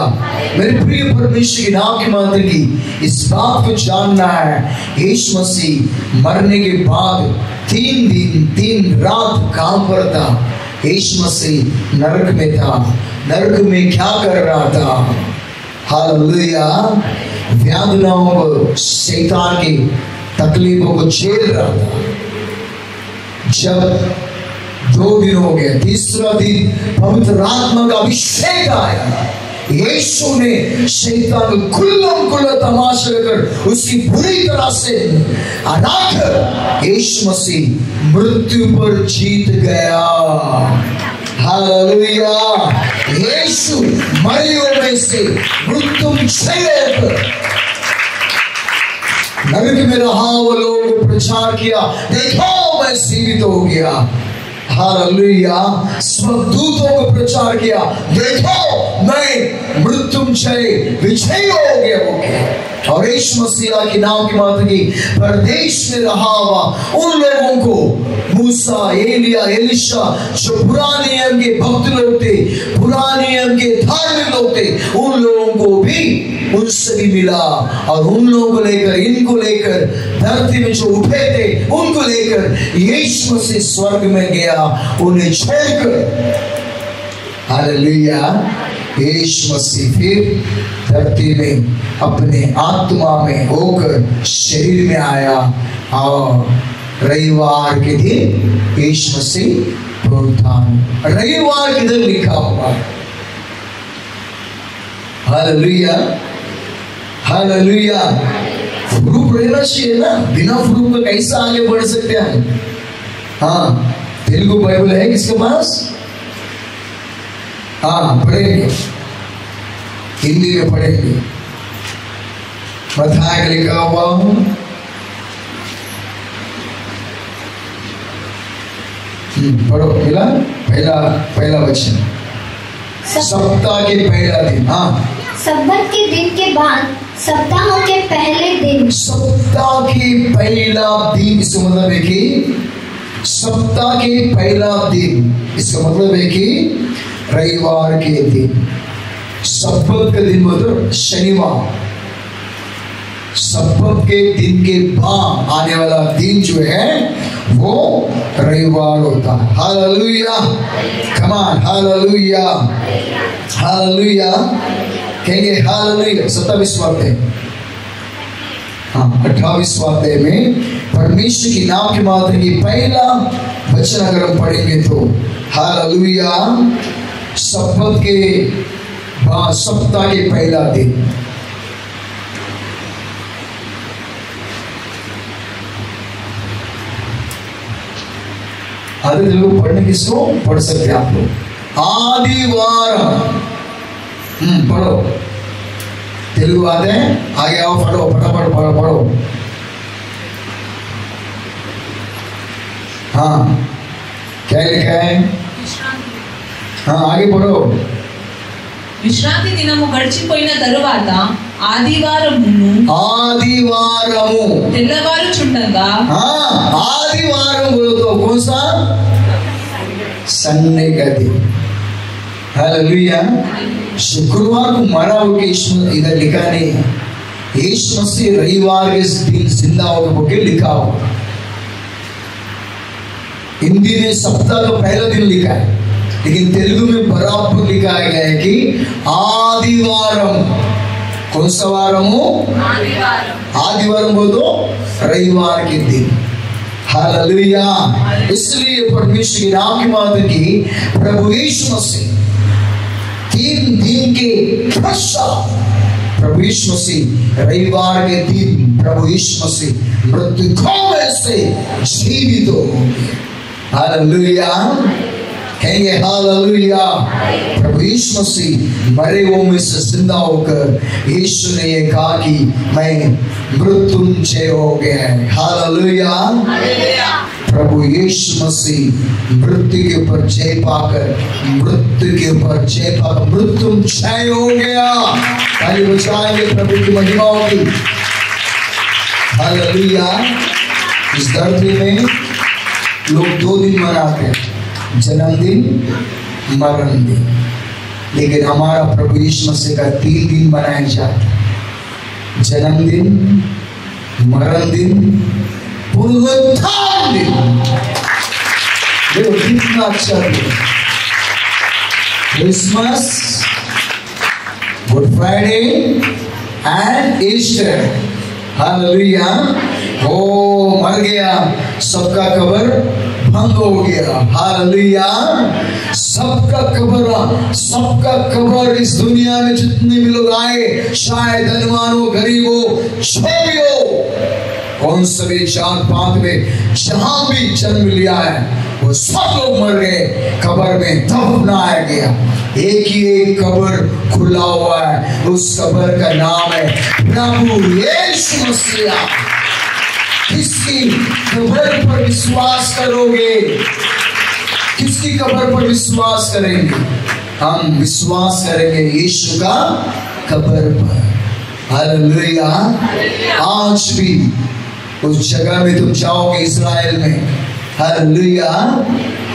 मेरे प्रिय परमेश्वर के नाम की मात्र की इस बात को जानना है, यीशु मसीह मरने के बाद 3 दिन 3 रात कहां पर था? यीशु मसीह नरक में था। नरक में क्या कर रहा था? हालेलुया। व्याधियों को, शैतान की तकलीफों को झेल रहा था। जब 2 दिन हो गए, तीसरा दिन पवित्र आत्मा का अभिषेक आया। यीशु ने शैतान को खुल्ला तमाशा लेकर उसकी बुरी तरह से हराकर यीशु मसीह मृत्यु पर जीत गया। हालेलुया। यीशु मरियों में से मृत्युंजय नरक में रहा, वो लोग प्रचार किया, देखो मैं जीवित हो गया। हालेलुया। स्वर्गदूतों को प्रचार किया, देखो मैं मृत्युंजय विजयी हो गया। और यीशु मसीह के नाम की बात की परदेश में रहा हुआ उन लोगों को, मूसा, एलिया, एलिशा, जो पुराने नियम के भक्त लोग थे, पुराने नियम के धार्मिक लोग थे, उन लोगों को भी उनसे भी मिला। और उन लोगों को लेकर, इनको लेकर धरती में जो उठे थे उनको लेकर यीशु मसीह स्वर्ग में गया, उन्हें छोड़कर। हालेलुया। यीशु मसीह फिर धरती में अपने आत्मा में होकर शरीर में आया, और रविवार के दिन यीशु मसीह पुनरुत्थान। रविवार किधर लिखा हुआ? Hallelujah, hallelujah. प्रूफ रहना चाहिए ना, बिना प्रूफ का कैसा आगे बढ़ सकते हैं? हाँ, तेलुगु बाइबल है किसके पास? हाँ, पढ़ेंगे, हिंदी में पढ़ेंगे। मत्थाई लिखा हुआ हूं, पढ़ो। मिला पहला वचन, सप्ताह के पहला दिन। हाँ, सब्बत के दिन के बाद सप्ताह के पहले दिन। सप्ताह के पहला दिन, इसका मतलब है कि सप्ताह के पहला दिन, इसका मतलब है कि रविवार के दिन। सब्बत का दिन मतलब शनिवार। सब्बत के दिन के बाद आने वाला दिन जो है वो रविवार होता है। Hallelujah, come on, hallelujah, hallelujah, कहेंगे हालेलुया। 27 अध्याय, हाँ 28 अध्याय में परमेश्वर की नाम के मात्र की पहला वचन अगर हम पढ़ेंगे तो हालेलुया, सब्बत के बाद सप्ताह के पहला दिन। आधे लोग पढ़ने किसको पढ़ सकते हैं आप लोग? आदिवार, पढ़ो, तेलुगु आते हैं? आगे आओ, पढ़ो, फटाफट पढ़ो, पढ़ो। हाँ, क्या लिखा है? हाँ, आगे पढ़ो। విశ్రాంతి దినము గడిచిపోయిన తరువాత ఆదివారము తెల్లవారుచుండగా, आदिवार बोलो तो कौन सा? संडे का दिन। हालेलुया। शुक्रवार को मरा होके इधर लिखा नहीं है, यीशु मसीह रविवार के दिन जिंदा होकर लिखा हो। हिंदी में सप्ताह का पहला दिन लिखा है, लेकिन तेलुगु में बराबर लिखा गया है कि आदिवारम। कौन सा वारम हो? आदिवारम बोल दो, रविवार के दिन। हालेलुया। इसलिए परमेश्वर के नाम की बात की प्रभु यीशु मसीह 3 दिन के पश्चात प्रभु यीशु मसीह रविवार के दिन प्रभु यीशु मसीह मृतकों में से जीवित हो गए। हालेलुया। कहेंगे हालेलुया। प्रभु यीशु मसीह मरे हुओं में से जिंदा होकर यीशु ने ये कहा कि मैं मृत्युंजय हो गया है। हालेलुया। प्रभु यीशु मसीह मृत्यु के ऊपर जय पाकर मृत्युंजय हो गया। ताली बजाएंगे प्रभु की महिमा होगी। हालेलुया। इस धरती में लोग 2 दिन मनाते हैं, जन्मदिन, मरण दिन, लेकिन हमारा प्रभु यीशु मसीह का 3 दिन मनाया जाता है, जन्मदिन, मरण दिन, पुनरुत्थान दिन। देखो कितना अच्छा दिन। Christmas, Good Friday and Easter. Hallelujah. ओ मर गया, सबका कब्र भंग हो गया। हालेलुया। सबका कब्र इस दुनिया में जितने भी लोग आए, शायद धनवान हो, गरीब हो, जो भी हो, कौन सभी जात पात में जहां भी जन्म लिया है, वो सब लोग मर गए, कब्र में दफनाया गया। एक ही एक कब्र खुला हुआ है, उस कब्र का नाम है प्रभु यीशु मसीह। किसकी कब्र पर विश्वास करोगे? किसकी कब्र पर विश्वास करेंगे? हम विश्वास करेंगे यीशु का कब्र पर। हालेलुया। आज भी उस जगह में तुम जाओगे इस्राएल में, हालेलुया,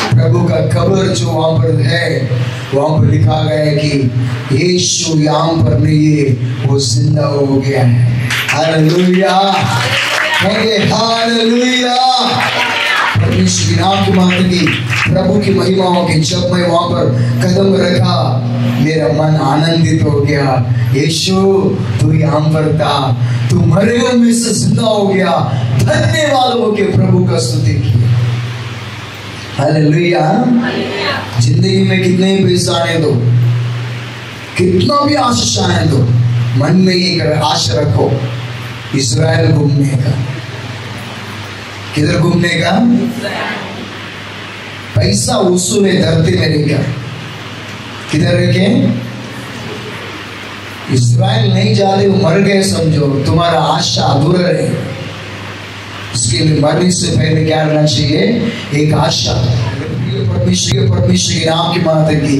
प्रभु का कब्र जो वहां पर है, वहां पर लिखा गया है कि यीशु यहाँ पर नहीं है, वो जिंदा हो गया है। हालेलुया। हालेलुया। परमेश्वर की नाम की मात्र की प्रभु की महिमा हो कि जब मैं वहां पर कदम रखा, मेरा मन आनंदित हो गया। यीशु तू यहाँ पर था, तू मरे हुए में से जिंदा हो गया। धन्यवाद हो के प्रभु का स्तुति किया। हालेलुया। जिंदगी में कितने भी पैसा आने दो, कितना भी आशीष आने दो, मन में एक आशा रखो, इस्राएल घूमने का। किधर घूमने का? पैसा वसूले धरती में रहेगा। किधर रखे? इस्राएल नहीं जाते, वो मर गए समझो, तुम्हारा आशा अधूरा रहेगा। इसके लिए मरने से पहले क्या रहना चाहिए? एक आशा। परमेश्वर के नाम की बात है कि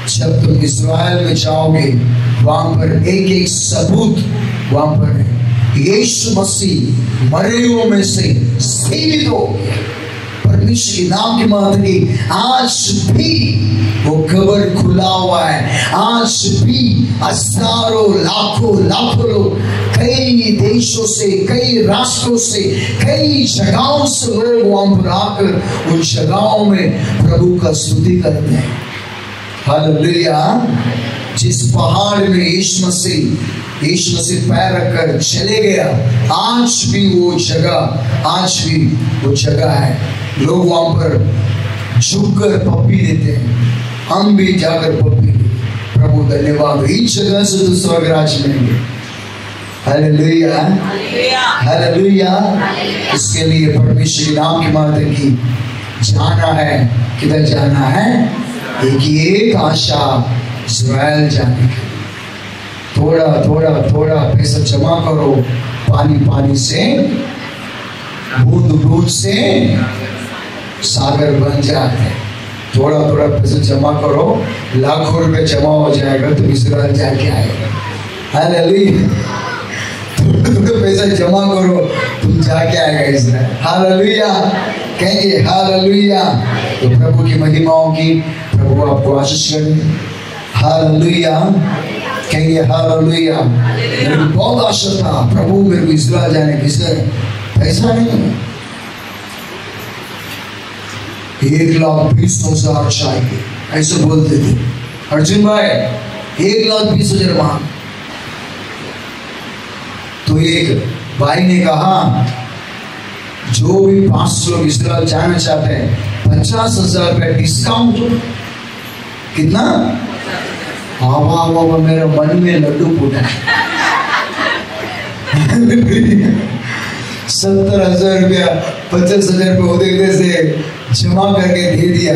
जब तुम इस्राएल में जाओगे, वहां पर एक एक सबूत वहां पर है। यीशु मसीह मरे हुओं में से जीवित हो गया। परमेश्वर के नाम की बात है कि आज भी वो कब्र खुला हुआ है। आज भी हजारों लाखों लोग कई देशों से, कई राष्ट्रों से, कई जगहों से लोग वहां पर आकर उन जगहों में प्रभु का स्तुति करते हैं। हालेलुया। जिस पहाड़ में यीशु मसीह पैर रखकर चले गया, आज भी वो जगह है। लोग वहां पर झुककर पप्पी देते हैं, हम भी जाकर पप्पी। प्रभु धन्यवाद, इस जगह से तो स्वर्ग राज मिलेंगे। हालेलुया। हालेलुया। इसके लिए परमेश्वर के नाम की बात है कि जाना है। किधर जाना है? एक आशा, इस्राएल जाने की। थोड़ा पैसा जमा करो, पानी से, बूंद से सागर बन जाते हैं। थोड़ा पैसा जमा करो, लाखों रुपए जमा हो जाएगा, तो इस्राएल जाके आएगा। हालेलुया। थोड़ा पैसा जमा करो, तुम जाके आएगा इस्राएल। हालेलुया। कहेंगे हालेलुया। तो प्रभु की महिमा होगी, प्रभु आपको आशीष करें। हालेलुया। कहेंगे हालेलुया। मेरे को बहुत आशा था, प्रभु मेरे को इस्राएल जाने की, पैसा नहीं है। 1,20,000 चाहिए, ऐसे बोलते थे। अर्जुन भाई 1,20,000 मांग। तो एक भाई ने कहा जो भी 500 लोग इस्राएल जाना चाहते हैं 50,000 रुपया डिस्काउंट। कितना? हाँ, मेरे मन में लड्डू फूटा। 70,000 रुपया 50,000 रुपये से जमा करके दे दिया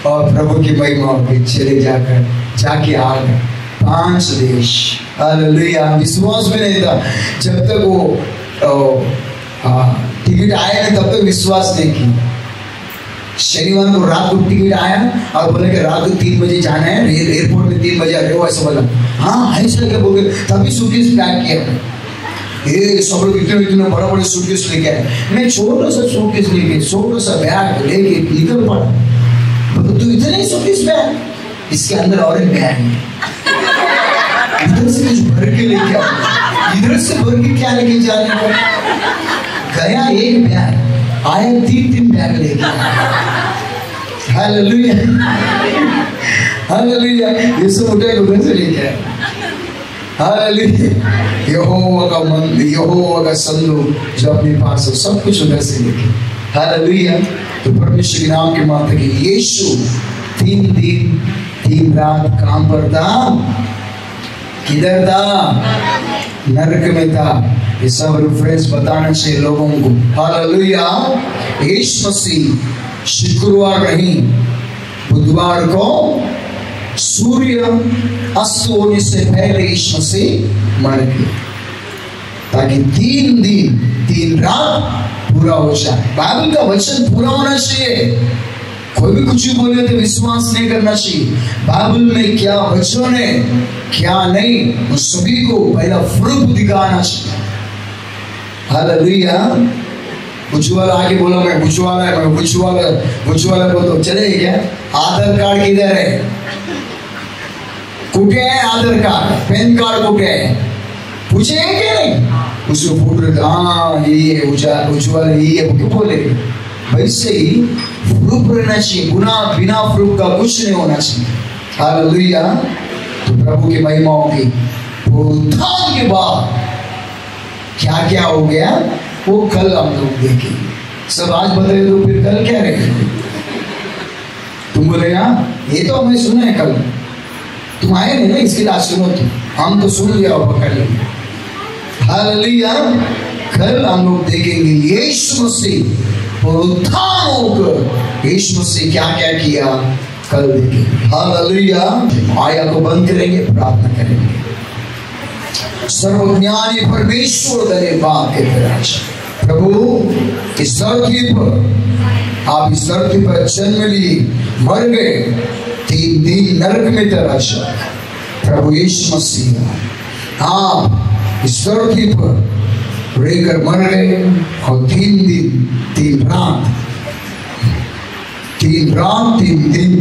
और प्रभु की महिमा के चले जाके आ गए 5 देश। हालेलुया। विश्वास में नहीं था जब तक वो टिकट आया नहीं तब तक विश्वास नहीं की। शनिवार को रात को टिकट आया और बोले कि रात को 3 बजे जाना है, एयरपोर्ट में 3 बजे आ रहे हो, ऐसा बोला। हाँ ऐसा क्या बोले, तभी सूटकेस पैक किया। ये सब लोग इतने बड़ा बड़े सूटकेस लेके आए, मैं छोटा सा सूटकेस लेके, छोटा सा बैग लेके निकल पड़ा। तू इतने सूटकेस बैग, इसके अंदर और एक बैग है, इधर से कुछ भर के लेके आया, इधर से भर के क्या लेके जाने को। गया एक बैग, आया 3 बैग लेके आया। Hallelujah, hallelujah. ये सब उधर से लेके आया। हालेलुया। यहोवा का संदूक जो अपने पास है सब कुछ उधर से लेके। हालेलुया। तो परमेश्वर के नाम के माता की यीशु 3 दिन 3 रात काम पर था। किधर था? नरक में था। ये सब रेफरेंस बताना चाहिए लोगों को। हालेलुया। यीशु मसीह शुक्रवार नहीं बुधवार को सूर्य अस्त होने से पहले यीशु मसीह मर गए ताकि 3 दिन 3 रात पूरा हो जाए। बाइबल का वचन पूरा होना चाहिए। कोई भी कुछ भी बोले तो विश्वास नहीं करना चाहिए। बाइबल में क्या वचन है क्या नहीं, उस सभी को पहला प्रूफ दिखाना चाहिए। हालेलुया। बुझवाला आके बोला मैं बुझवाला है, मैं बुझवाला बोल तो चले क्या? आधार कार्ड किधर है? कुटे है आधार कार्ड, पैन कार्ड कुटे है? पूछे है क्या नहीं? उसको फोटो, हाँ यही है उज्ज्वल यही है क्यों बोले? वैसे ही प्रूफ रहना चाहिए। बिना प्रूफ का कुछ नहीं होना चाहिए। हालेलुया। तो प्रभु की महिमाओं की पुनरुत्थान के बाद क्या क्या हो गया वो कल हम लोग देखेंगे। सब आज बताए तो फिर कल क्या रहेगा? तुम बोलेगा ये तो हमें सुना है कल, तुम आए नहीं ना इसके लिए आज सुनो। तुम हम तो सुन लिया और पकड़ लेंगे। हालेलुया। कल हम लोग देखेंगे यीशु मसीह पुनरुत्थान होकर यीशु मसीह क्या क्या किया, कल देखेंगे। हालेलुया। आया को बंद करेंगे, प्रार्थना करेंगे। सर्वज्ञानी परमेश्वर धन्यवाद के विराज प्रभु, इस धरती पर आप इस धरती पर जन्म लिए, मर गए, 3 दिन नरक में तराशा। प्रभु यीशु मसीह आप इस धरती पर रहकर मर गए और 3 दिन 3 रात 3 दिन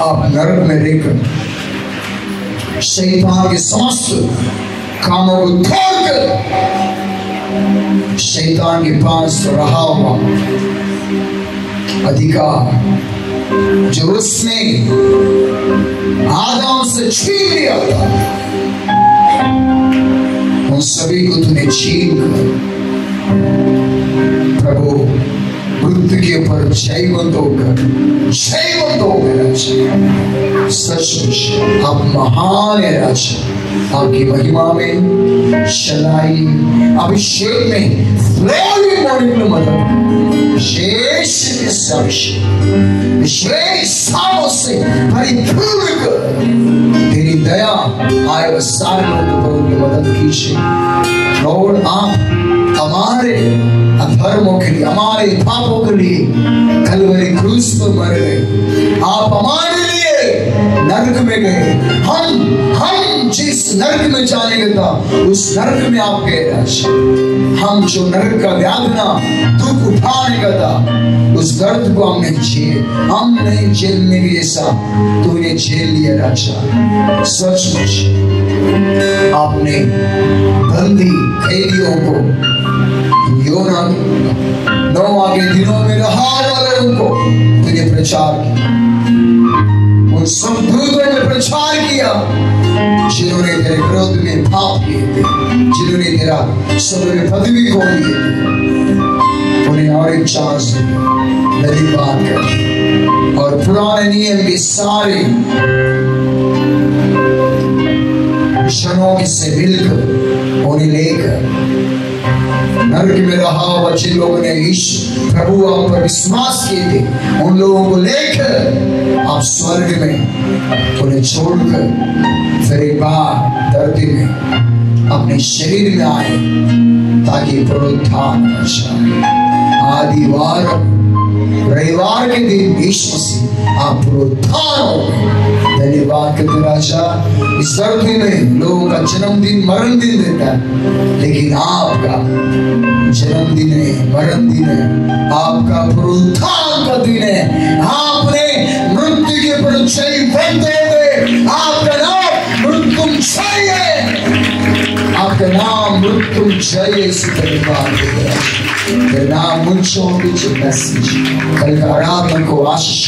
आप नरक में रहकर शैतान के समस्त कामों को तोड़कर शैतान के पास रहा हुआ अधिकार जो उसने आदम से छीन लिया था, उन सभी को तूने छीन कर प्रभु मृत्यु के ऊपर जयवंत होकर सचमुच आप महान है राजा। आपकी महिमा में शलाई अभिषेक में मदद विशेष स्थानों से परिपूर्ण कर तेरी दया आए सारे लोगों की मदद कीजिए। और आप हमारे अधर्मों के लिए, हमारे पापों के लिए कलवरी क्रूस पर मर गए। आप हमारे लिए नरक में गए। हम जिस नरक में जाने का था उस नरक में आप गए राजा। हम जो नरक का व्याधना दुख उठाने का था उस दर्द को हम नहीं झेलने के जैसा तूने झेल लिया राजा। सचमुच आपने बंदी कैदियों को योना नोआ के दिनों में राहाब वालों को तूने प्रचार किया, उन सब दूतों ने प्रचार किया जिन्होंने तेरे विरोध में पाप किए थे, जिन्होंने तेरा सदर पदवी खो ली थी। उन्हें और एक चांस नदी पार कर और पुराने नियम के सारे क्षणों से मिलकर उन्हें लेकर नरक में रहा हुआ जिन लोगों ने ईश्वर प्रभु आप पर विश्वास किए थे, उन लोगों को लेकर आप स्वर्ग में उन्हें छोड़कर फिर एक बार धरती में अपने शरीर में आए ताकि पुनरुत्थान हो जाए। आदिवार रविवार के दिन यीशु मसीह आप पुनरुत्थान हो गए। धन्यवाद करते राजा, इस धरती में लोगों का जन्मदिन मरण दिन देता है, लेकिन आपका जन्मदिन है, मरण दिन है, आपका पुनरुत्थान का दिन है। आपने मृत्यु के पर जय बनते हुए आपका नाम मृत्युंजय है, आपका नाम मृत्युंजय। नाम मैसेज कल का आराधना को आशीष,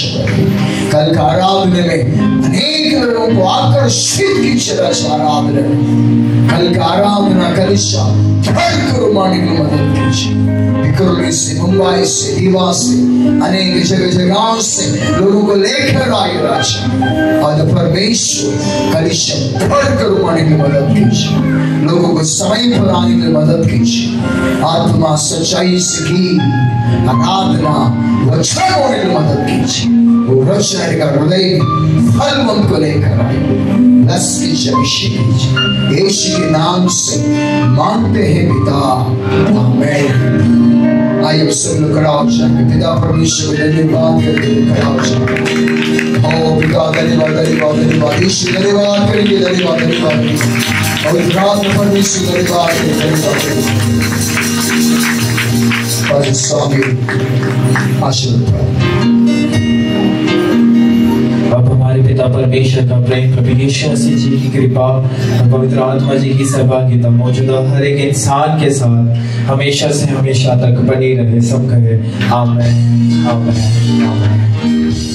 कल का आराधना में अनेक लोगों को आकर्षित कीजिए। आराधना कल का आराधना कलिशा भर करो माने को मदद कीजिए। बिकरली से, मुंबई से, रीवा से, अनेक जगह से लोगों को लेकर आए राजा, और परमेश्वर कलिशा भर करो माने की मदद कीजिए। लोगों को समय पर आने की मदद कीजिए। आत्मा सच्चाई से की आराधना वचन होने की मदद कीजिए। वो वचन का हृदय फलवंत को लेकर आए। दस की अभिषेक कीजिए, यीशु के नाम से मांगते हैं पिता, आमीन। आइए सब लोग खड़ा हो जाएंगे। पिता परमेश्वर को धन्यवाद करते हुए खड़ा हो जाएंगे। ओ पिता धन्यवाद धन्यवाद धन्यवाद, यीशु धन्यवाद करेंगे, धन्यवाद धन्यवाद और प्रार्थना परमेश्वर धन्यवाद धन्यवाद। अब हमारे पिता परमेश्वर का प्रेम, प्रभु यीशु मसीह जी की कृपा और पवित्र आत्मा जी की सहभागिता मौजूदा हर एक इंसान के साथ हमेशा से हमेशा तक बनी रहे। सब कहे आमीन आमीन आमीन।